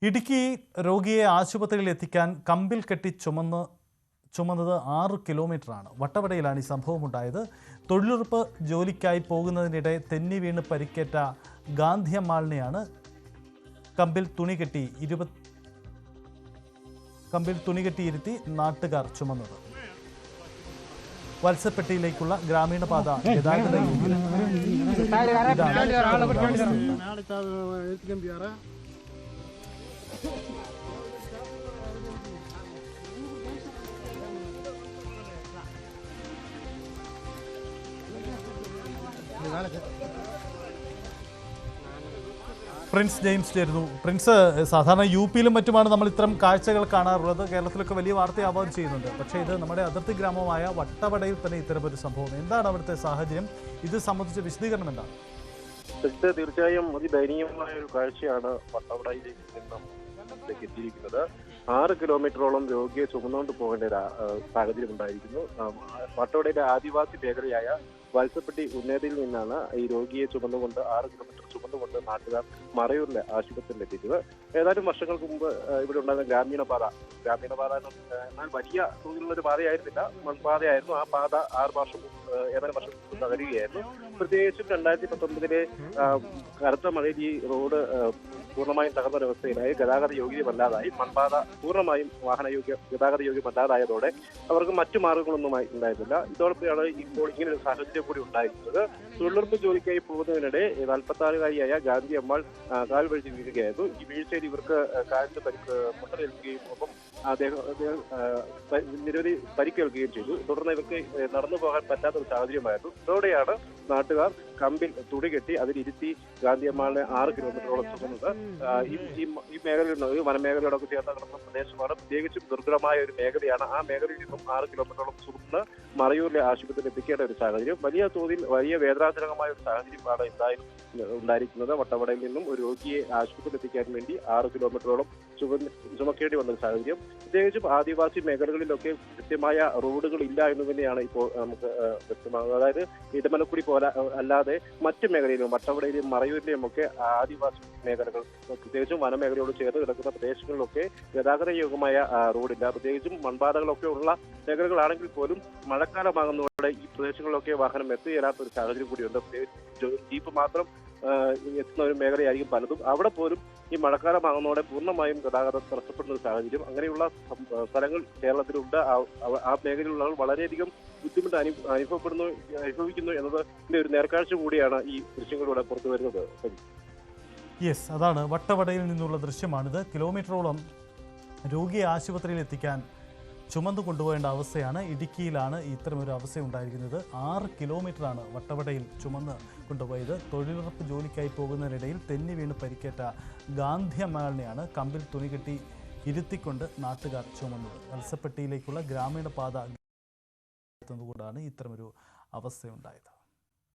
ഇടുക്കി രോഗിയെ ആശുപത്രിയിൽ എത്തിക്കാൻ കമ്പിൽ കെട്ടി ചുമന്നത് 6 കിലോമീറ്ററാണ്. വട്ടവടയിലാണ് ഈ സംഭവമുണ്ടായത്. തൊഴിലുറപ്പ് ജോലിക്കായി പോകുന്നതിനിടെ തെന്നി വീണ് പരിക്കേറ്റ ഗാന്ധിയമ്മാളിനെയാണ് കമ്പിൽ തുണി കെട്ടിയിരുത്തി നാട്ടുകാർ ചുമന്നത്. വത്സപ്പെട്ടിയിലേക്കുള്ള ഗ്രാമീണപാത ഗതാഗത പ്രിൻസ് ജെയിംസ് ചേരുന്നു. പ്രിൻസ്, സാധാരണ യുപിയിലും മറ്റുമാണ് നമ്മൾ ഇത്തരം കാഴ്ചകൾ കാണാറുള്ളത്. കേരളത്തിലൊക്കെ വലിയ വാർത്തയാവുകയും ചെയ്യുന്നുണ്ട്. പക്ഷേ ഇത് നമ്മുടെ അതിർത്തി ഗ്രാമമായ വട്ടവടയിൽ തന്നെ ഇത്തരമൊരു സംഭവം. എന്താണ് അവിടുത്തെ സാഹചര്യം? ഇത് സംബന്ധിച്ച വിശദീകരണം എന്താണ്? തീർച്ചയായും അതിദയനീയമായ ഒരു കാഴ്ചയാണ് വട്ടവടയിലേക്ക് നിന്നും എത്തിയിരിക്കുന്നത്. 6 കിലോമീറ്ററോളം രോഗിയെ ചുമന്നുകൊണ്ട് പോകേണ്ട സാഹചര്യം ഉണ്ടായിരിക്കുന്നു. വട്ടവടയിലെ ആദിവാസി മേഖലയായ വത്സപ്പെട്ടി ഉന്നതിയിൽ നിന്നാണ് ഈ രോഗിയെ ചുമന്നുകൊണ്ട് 6 കിലോമീറ്റർ ചുമന്നുകൊണ്ട് നാട്ടുകാർ മറയൂരിലെ ആശുപത്രിയിൽ എത്തിച്ചത്. ഏതാനും വർഷങ്ങൾക്ക് മുമ്പ് ഇവിടെ ഉണ്ടായിരുന്ന ഗ്രാമീണപാത എന്നാൽ വലിയ തോതിലുള്ള ഒരു പാതയായിരുന്നില്ല, മൺപാതയായിരുന്നു. ആ പാത ഏതാനും വർഷം തകരുകയായിരുന്നു. പ്രത്യേകിച്ചും 2019 കനത്ത മഴയിൽ ഈ റോഡ് പൂർണ്ണമായും തകർന്നൊരവസ്ഥയിലായി ഗതാഗത യോഗ്യമല്ലാതായി. മൺപാത പൂർണ്ണമായും ഗതാഗത യോഗ്യമല്ലാതായതോടെ അവർക്ക് മറ്റു മാർഗങ്ങളൊന്നും ഉണ്ടായിരുന്നില്ല. ഇതോടൊപ്പമാണ് ഇപ്പോൾ ഇങ്ങനെ ഒരു സാഹചര്യം കൂടി ഉണ്ടായിരിക്കുന്നത്. തൊഴിലുറപ്പ് ജോലിക്കായി പോകുന്നതിനിടെ 46-കാരിയായ ഗാന്ധി അമ്മാൾ കാൽ വഴുതി വീഴുകയായിരുന്നു. ഈ വീഴ്ചയിൽ ഇവർക്ക് കാലിന് പൊട്ടലേൽക്കുകയും ഒപ്പം നിരവധി പരിക്കേൽക്കുകയും ചെയ്തു. തുടർന്ന് ഇവർക്ക് നടന്നു പോകാൻ പറ്റാത്ത ഒരു സാഹചര്യമായിരുന്നു. ഇതോടെയാണ് നാട്ടുകാർ കമ്പിൽ തുണി കെട്ടി അതിലിരുത്തി ഗാന്ധിയമ്മാളിനെ 6 കിലോമീറ്ററോളം ചുമന്നത്. ഈ മേഖലയിൽ ഈ വനമേഖലയോടൊക്കെ ചേർന്ന് കിടന്ന പ്രദേശമാണ്. പ്രത്യേകിച്ചും ദുർഘടമായ ഒരു മേഖലയാണ്. ആ മേഖലയിൽ നിന്നും 6 കിലോമീറ്ററോളം ചുമന്ന് മറയൂരിലെ ആശുപത്രിയിൽ എത്തിക്കേണ്ട ഒരു സാഹചര്യം, വലിയ തോതിൽ വലിയ വേദനാജനകമായ ഒരു സാഹചര്യമാണ് ഉണ്ടായിരിക്കുന്നത്. വട്ടവടയിൽ നിന്നും ഒരു രോഗിയെ ആശുപത്രിയിൽ എത്തിക്കാൻ വേണ്ടി 6 കിലോമീറ്ററോളം ചുമക്കേണ്ടി വന്ന ഒരു സാഹചര്യം. പ്രത്യേകിച്ചും ആദിവാസി മേഖലകളിലൊക്കെ കൃത്യമായ റോഡുകൾ ഇല്ല എന്ന് തന്നെയാണ് ഇപ്പോൾ നമുക്ക് വ്യക്തമാകുന്നത്. അതായത് ഇടമലക്കുടി പോലെ അല്ലാതെ മറ്റ് മേഖലയിലും വട്ടവടയിലെയും മറയൂരിലെയും ഒക്കെ ആദിവാസി മേഖലകൾ, പ്രത്യേകിച്ചും വനമേഖലയോട് ചേർന്ന് കിടക്കുന്ന പ്രദേശങ്ങളിലൊക്കെ ഗതാഗത യോഗ്യമായ റോഡില്ല. പ്രത്യേകിച്ചും മൺപാതകളൊക്കെ ഉള്ള മേഖലകളാണെങ്കിൽ പോലും മഴക്കാലമാകുന്നതോടെ ഈ പ്രദേശങ്ങളിലൊക്കെ വാഹനം എത്തിച്ചേരാത്ത ഒരു സാഹചര്യം കൂടിയുണ്ട്. പ്രത്യേകിച്ച് ജീപ്പ് മാത്രം എത്തുന്ന ഒരു മേഖലയായിരിക്കും പലതും. അവിടെ പോലും ഈ മഴക്കാലമാകുന്നതോടെ പൂർണ്ണമായും ഗതാഗതം തടസ്സപ്പെടുന്ന ഒരു സാഹചര്യം. അങ്ങനെയുള്ള സ്ഥലങ്ങൾ കേരളത്തിലുണ്ട്. ആ മേഖലയിലുള്ള വളരെയധികം ബുദ്ധിമുട്ട് അനുഭവിക്കുന്നു എന്നതിന്റെ ഒരു നേർക്കാഴ്ച കൂടിയാണ് ഈ ദൃശ്യങ്ങളിലൂടെ പുറത്തു വരുന്നത്. യെസ്, അതാണ് വട്ടവടയിൽ നിന്നുള്ള ദൃശ്യമാണിത്. കിലോമീറ്ററോളം രോഗിയെ ആശുപത്രിയിൽ എത്തിക്കാൻ ചുമന്നു കൊണ്ടുപോകേണ്ട അവസ്ഥയാണ്. ഇടുക്കിയിലാണ് ഇത്തരമൊരു അവസ്ഥ ഉണ്ടായിരിക്കുന്നത്. 6 കിലോമീറ്ററാണ് വട്ടവടയിൽ ചുമന്ന് കൊണ്ടുപോയത്. തൊഴിലുറപ്പ് ജോലിക്കായി പോകുന്നതിനിടയിൽ തെന്നി വീണ് പരിക്കേറ്റ ഗാന്ധിയമ്മാളിനെയാണ് കമ്പിൽ തുണി കെട്ടി ഇരുത്തിക്കൊണ്ട് നാട്ടുകാർ ചുമന്നത്. വത്സപ്പെട്ടിയിലേക്കുള്ള ഗ്രാമീണപാത എത്തുന്നതുകൊണ്ടാണ് ഇത്തരമൊരു അവസ്ഥയുണ്ടായത്.